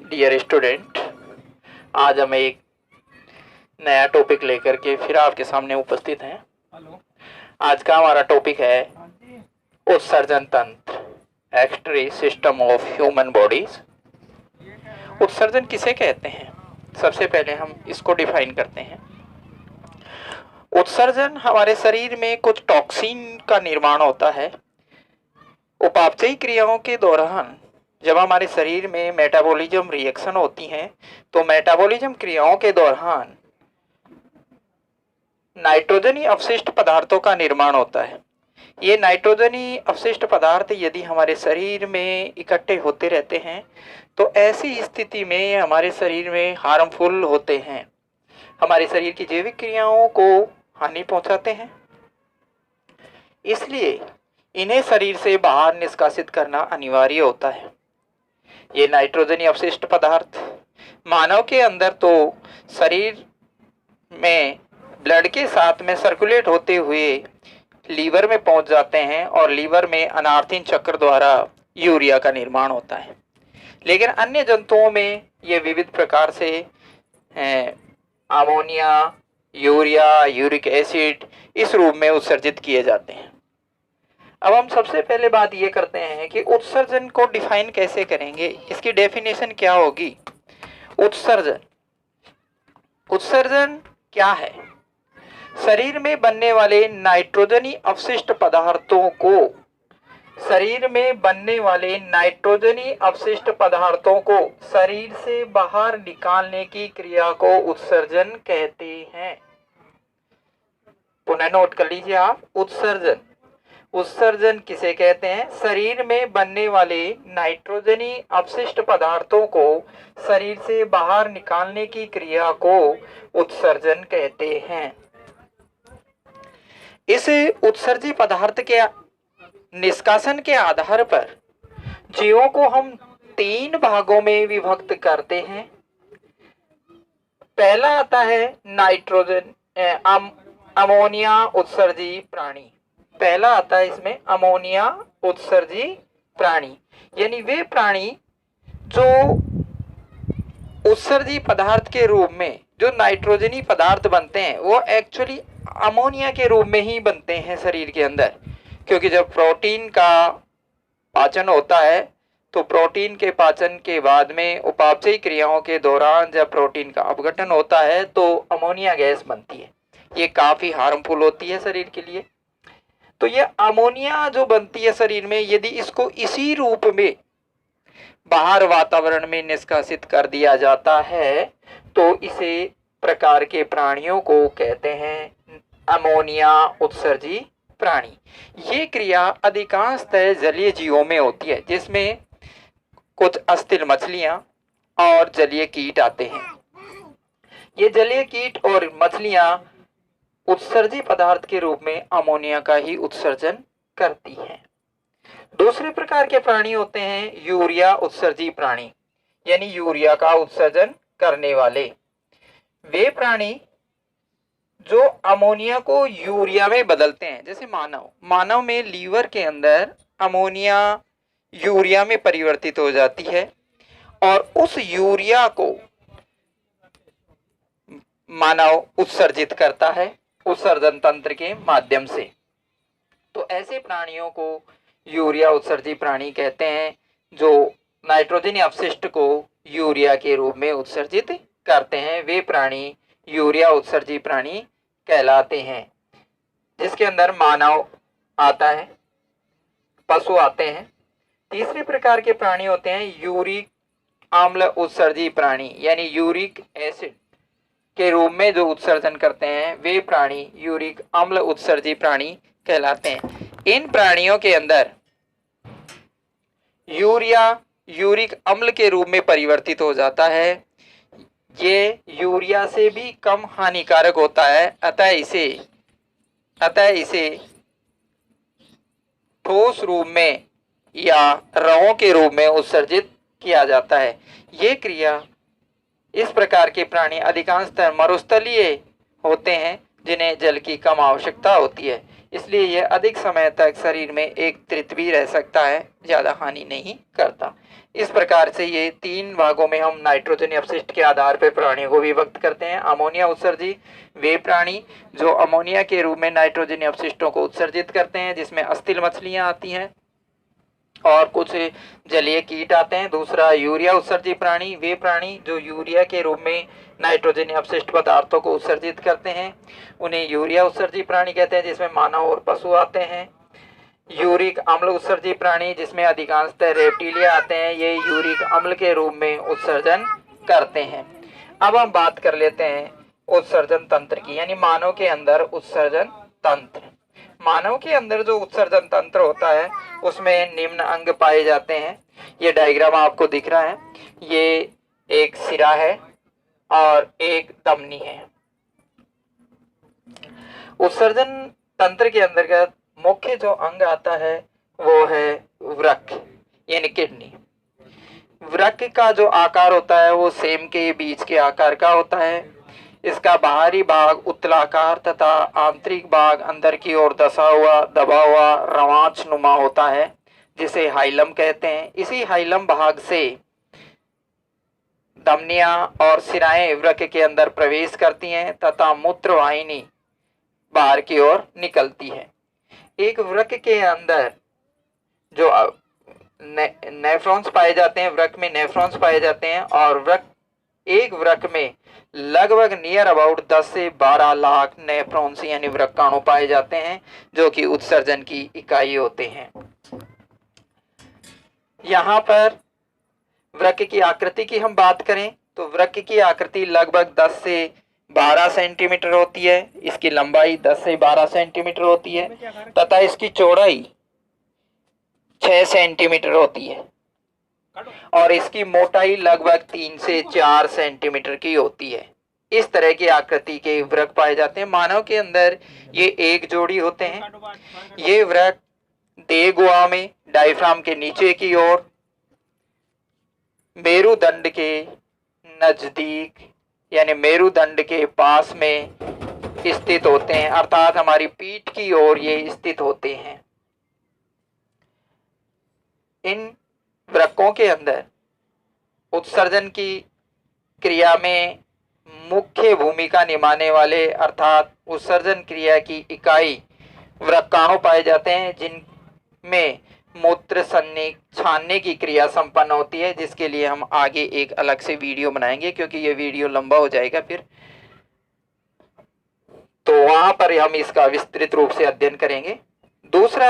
Dear student, आज हम एक नया टॉपिक लेकर के फिर आपके सामने उपस्थित हैं। आज का हमारा टॉपिक है उत्सर्जन तंत्र, excretory system of human bodies. उत्सर्जन किसे कहते हैं? सबसे पहले हम इसको डिफाइन करते हैं। उत्सर्जन हमारे शरीर में कुछ टॉक्सिन का निर्माण होता है। उपापचयी क्रियाओं के दौरान जब हमारे शरीर में मेटाबॉलिज्म रिएक्शन होती हैं, तो मेटाबॉलिज्म क्रियाओं के दौरान नाइट्रोजनी अपशिष्ट पदार्थों का निर्माण होता है। ये नाइट्रोजनी अपशिष्ट पदार्थ यदि हमारे शरीर में इकट्ठे होते रहते हैं तो ऐसी स्थिति में हमारे शरीर में हार्मफुल होते हैं, हमारे शरीर की जैविक क्रियाओं को हानि पहुंचाते हैं। इसलिए इन्हें शरीर से बाहर निष्कासित करना अनिवार्य होता है। ये नाइट्रोजनी अपशिष्ट पदार्थ मानव के अंदर तो शरीर में ब्लड के साथ में सर्कुलेट होते हुए लीवर में पहुंच जाते हैं और लीवर में अनार्थिन चक्र द्वारा यूरिया का निर्माण होता है। लेकिन अन्य जंतुओं में ये विविध प्रकार से अमोनिया, यूरिया, यूरिक एसिड इस रूप में उत्सर्जित किए जाते हैं। अब हम सबसे पहले बात ये करते हैं कि उत्सर्जन को डिफाइन कैसे करेंगे, इसकी डेफिनेशन क्या होगी। उत्सर्जन क्या है? शरीर में बनने वाले नाइट्रोजनी अपशिष्ट पदार्थों को शरीर से बाहर निकालने की क्रिया को उत्सर्जन कहते हैं। पुनः नोट कर लीजिए आप, उत्सर्जन किसे कहते हैं? शरीर में बनने वाले नाइट्रोजनी अपशिष्ट पदार्थों को शरीर से बाहर निकालने की क्रिया को उत्सर्जन कहते हैं। इस उत्सर्जी पदार्थ के निष्कासन के आधार पर जीवों को हम 3 भागों में विभक्त करते हैं। पहला आता है अमोनिया उत्सर्जी प्राणी। पहला आता है इसमें अमोनिया उत्सर्जी प्राणी, यानी वे प्राणी जो उत्सर्जी पदार्थ के रूप में जो नाइट्रोजनी पदार्थ बनते हैं वो एक्चुअली अमोनिया के रूप में ही बनते हैं शरीर के अंदर। क्योंकि जब प्रोटीन का पाचन होता है तो प्रोटीन के पाचन के बाद में उपापचयी क्रियाओं के दौरान जब प्रोटीन का अपघटन होता है तो अमोनिया गैस बनती है। ये काफी हार्मफुल होती है शरीर के लिए। तो ये अमोनिया जो बनती है शरीर में, यदि इसको इसी रूप में बाहर वातावरण में निष्कासित कर दिया जाता है तो इसे प्रकार के प्राणियों को कहते हैं अमोनिया उत्सर्जी प्राणी। ये क्रिया अधिकांशतः जलीय जीवों में होती है, जिसमें कुछ अस्थिर मछलियां और जलीय कीट आते हैं। ये जलीय कीट और मछलियां उत्सर्जी पदार्थ के रूप में अमोनिया का ही उत्सर्जन करती हैं। दूसरे प्रकार के प्राणी होते हैं यूरिया उत्सर्जी प्राणी, यानी यूरिया का उत्सर्जन करने वाले। वे प्राणी जो अमोनिया को यूरिया में बदलते हैं। जैसे मानव में लीवर के अंदर अमोनिया यूरिया में परिवर्तित हो जाती है और उस यूरिया को मानव उत्सर्जित करता है उत्सर्जन तंत्र के माध्यम से। तो ऐसे प्राणियों को यूरिया उत्सर्जी प्राणी कहते हैं, जो नाइट्रोजनी अपशिष्ट को यूरिया के रूप में उत्सर्जित करते हैं। वे प्राणी यूरिया उत्सर्जी प्राणी कहलाते हैं, जिसके अंदर मानव आता है, पशु आते हैं। तीसरे प्रकार के प्राणी होते हैं यूरिक अम्ल उत्सर्जी प्राणी, यानी यूरिक एसिड के रूप में जो उत्सर्जन करते हैं वे प्राणी यूरिक अम्ल उत्सर्जी प्राणी कहलाते हैं। इन प्राणियों के अंदर यूरिया यूरिक अम्ल के रूप में परिवर्तित हो जाता है। ये यूरिया से भी कम हानिकारक होता है, अतः इसे ठोस रूप में या रवों के रूप में उत्सर्जित किया जाता है। ये क्रिया इस प्रकार के प्राणी अधिकांशतः मरुस्थलीय होते हैं, जिन्हें जल की कम आवश्यकता होती है। इसलिए यह अधिक समय तक शरीर में एकत्रित भी रह सकता है, ज़्यादा हानि नहीं करता। इस प्रकार से ये 3 भागों में हम नाइट्रोजन अपशिष्ट के आधार पर प्राणियों को विभक्त करते हैं। अमोनिया उत्सर्जी वे प्राणी जो अमोनिया के रूप में नाइट्रोजन अपशिष्टों को उत्सर्जित करते हैं, जिसमें अस्थिल मछलियां आती हैं और कुछ जलीय कीट आते हैं। दूसरा यूरिया उत्सर्जी प्राणी, वे प्राणी जो यूरिया के रूप में नाइट्रोजन अपशिष्ट पदार्थों को उत्सर्जित करते हैं, उन्हें यूरिया उत्सर्जी प्राणी कहते हैं, जिसमें मानव और पशु आते हैं। यूरिक अम्ल उत्सर्जी प्राणी जिसमें अधिकांशतः रेप्टिलिया आते हैं, ये यूरिक अम्ल के रूप में उत्सर्जन करते हैं। अब हम बात कर लेते हैं उत्सर्जन तंत्र की, यानी मानव के अंदर उत्सर्जन तंत्र। मानव के अंदर जो उत्सर्जन तंत्र होता है उसमें निम्न अंग पाए जाते हैं। ये डायग्राम आपको दिख रहा है, ये एक सिरा है और एक धमनी है। उत्सर्जन तंत्र के अंतर्गत मुख्य जो अंग आता है वो है वृक्क यानी किडनी। वृक्क का जो आकार होता है वो सेम के बीज के आकार का होता है। इसका बाहरी भाग उत्तलाकार तथा आंतरिक भाग अंदर की ओर दबा हुआ रवांच नुमा होता है, जिसे हाइलम कहते हैं। इसी हाइलम भाग से धमनियां और सिराएं वृक्क के अंदर प्रवेश करती हैं तथा मूत्रवाहिनी बाहर की ओर निकलती है। एक वृक्क के अंदर जो नेफ्रॉन्स पाए जाते हैं, वृक्क में नेफ्रॉन्स पाए जाते हैं और एक वृक्क में लगभग नियर अबाउट 10 से 12 लाख नेफ्रॉन्स यानी वृक्काणु पाए जाते हैं, जो कि उत्सर्जन की इकाई होते हैं। यहाँ पर वृक्क की आकृति की हम बात करें तो वृक्क की आकृति लगभग 10 से 12 सेंटीमीटर होती है। इसकी लंबाई 10 से 12 सेंटीमीटर होती है तथा इसकी चौड़ाई 6 सेंटीमीटर होती है और इसकी मोटाई लगभग 3 से 4 सेंटीमीटर की होती है। इस तरह की आकृति के वृक्क पाए जाते हैं। मानव के अंदर ये एक जोड़ी होते हैं। ये वृक्क देह गुहा में डायफ्राम के नीचे की ओर मेरुदंड के नजदीक यानी मेरुदंड के पास में स्थित होते हैं, अर्थात हमारी पीठ की ओर ये स्थित होते हैं। इन वृक्कों के अंदर उत्सर्जन की क्रिया में मुख्य भूमिका निभाने वाले अर्थात उत्सर्जन क्रिया की इकाई वृक्काणु पाए जाते हैं, जिनमें मूत्र छानने की क्रिया संपन्न होती है, जिसके लिए हम आगे एक अलग से वीडियो बनाएंगे क्योंकि ये वीडियो लंबा हो जाएगा फिर, तो वहां पर हम इसका विस्तृत रूप से अध्ययन करेंगे। दूसरा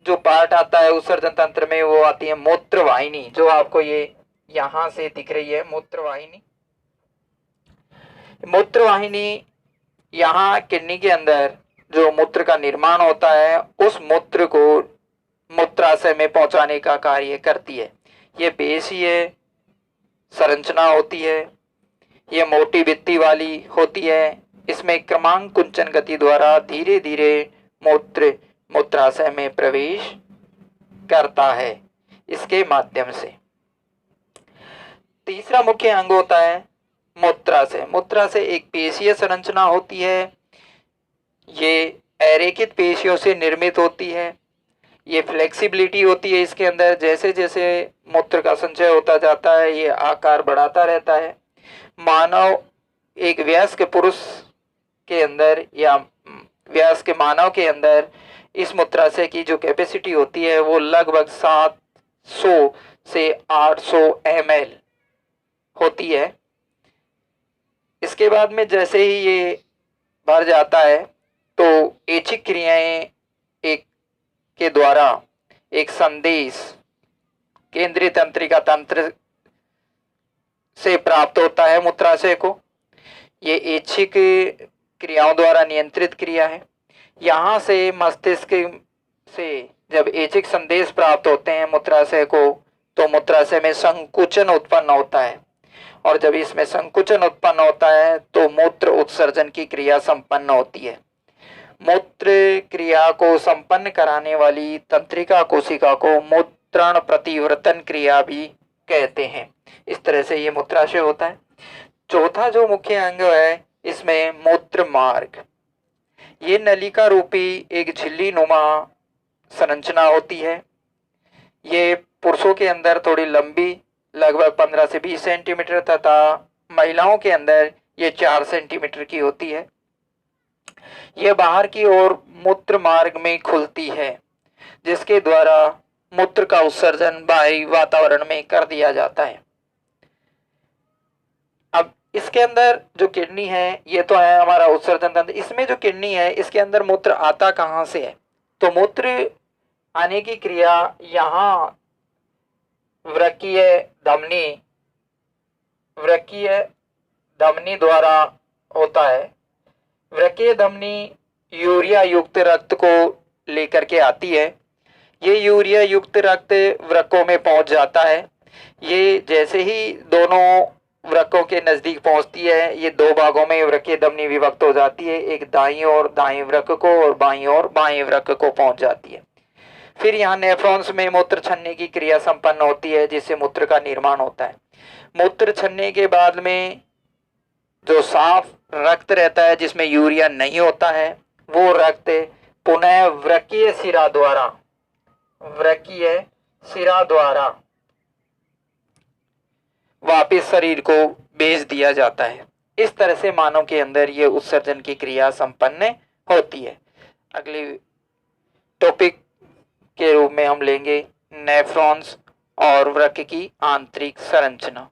जो पार्ट आता है उत्सर्जन तंत्र में वो आती है मूत्रवाहिनी, जो आपको ये यहां से दिख रही है मूत्रवाहिनी। मूत्रवाहिनी यहाँ किडनी के अंदर जो मूत्र का निर्माण होता है उस मूत्र को मूत्राशय में पहुंचाने का कार्य करती है। ये पेशीय संरचना होती है, ये मोटी भित्ति वाली होती है। इसमें क्रमांक कुंचन गति द्वारा धीरे धीरे मूत्राशय में प्रवेश करता है इसके माध्यम से। तीसरा मुख्य अंग होता है मूत्राशय। मूत्राशय एक पेशीय संरचना होती है। ये अरेखित पेशियों से निर्मित होती है। ये फ्लेक्सिबिलिटी होती है इसके अंदर, जैसे जैसे मूत्र का संचय होता जाता है ये आकार बढ़ाता रहता है। मानव एक वयस्क पुरुष के अंदर या वयस्क मानव के अंदर इस मूत्राशय की जो कैपेसिटी होती है वो लगभग 700 से 800 ml होती है। इसके बाद में जैसे ही ये भर जाता है तो ऐच्छिक क्रियाएं एक के द्वारा एक संदेश केंद्रीय तंत्रिका तंत्र से प्राप्त होता है मूत्राशय को। ये ऐच्छिक क्रियाओं द्वारा नियंत्रित क्रिया है। यहाँ से मस्तिष्क से जब ऐच्छिक संदेश प्राप्त होते हैं मूत्राशय को तो मूत्राशय में संकुचन उत्पन्न होता है और जब इसमें संकुचन उत्पन्न होता है तो मूत्र उत्सर्जन की क्रिया संपन्न होती है। मूत्र क्रिया को संपन्न कराने वाली तंत्रिका कोशिका को मूत्रण प्रतिवर्तन क्रिया भी कहते हैं। इस तरह से ये मूत्राशय होता है। चौथा जो मुख्य अंग है इसमें मूत्र मार्ग ये नलिका रूपी एक झिल्ली नुमा संरचना होती है। ये पुरुषों के अंदर थोड़ी लंबी, लगभग 15 से 20 सेंटीमीटर, तथा महिलाओं के अंदर ये 4 सेंटीमीटर की होती है। ये बाहर की ओर मूत्र मार्ग में खुलती है, जिसके द्वारा मूत्र का उत्सर्जन बाहरी वातावरण में कर दिया जाता है। अब इसके अंदर जो किडनी है, ये तो है हमारा उत्सर्जन तंत्र। इसमें जो किडनी है, इसके अंदर मूत्र आता कहाँ से है? तो मूत्र आने की क्रिया यहाँ वृक्कीय धमनी द्वारा होता है। वृक्कीय धमनी यूरिया युक्त रक्त को लेकर के आती है। ये यूरिया युक्त रक्त वृक्कों में पहुंच जाता है। ये जैसे ही दोनों वृक्कों के नजदीक पहुंचती है, ये दो भागों में वृक्कीय धमनी विभक्त हो जाती है। एक दाईं ओर दाएं वृक्क को और बाईं ओर बाएं वृक्क को पहुंच जाती है। फिर यहाँ नेफ्रॉन्स में मूत्र छन्ने की क्रिया संपन्न होती है, जिससे मूत्र का निर्माण होता है। मूत्र छन्ने के बाद में जो साफ रक्त रहता है, जिसमें यूरिया नहीं होता है, वो रक्त पुनः वृक्कीय सिरा द्वारा वापिस शरीर को भेज दिया जाता है। इस तरह से मानव के अंदर ये उत्सर्जन की क्रिया संपन्न होती है। अगले टॉपिक के रूप में हम लेंगे नेफ्रॉन्स और वृक्क की आंतरिक संरचना।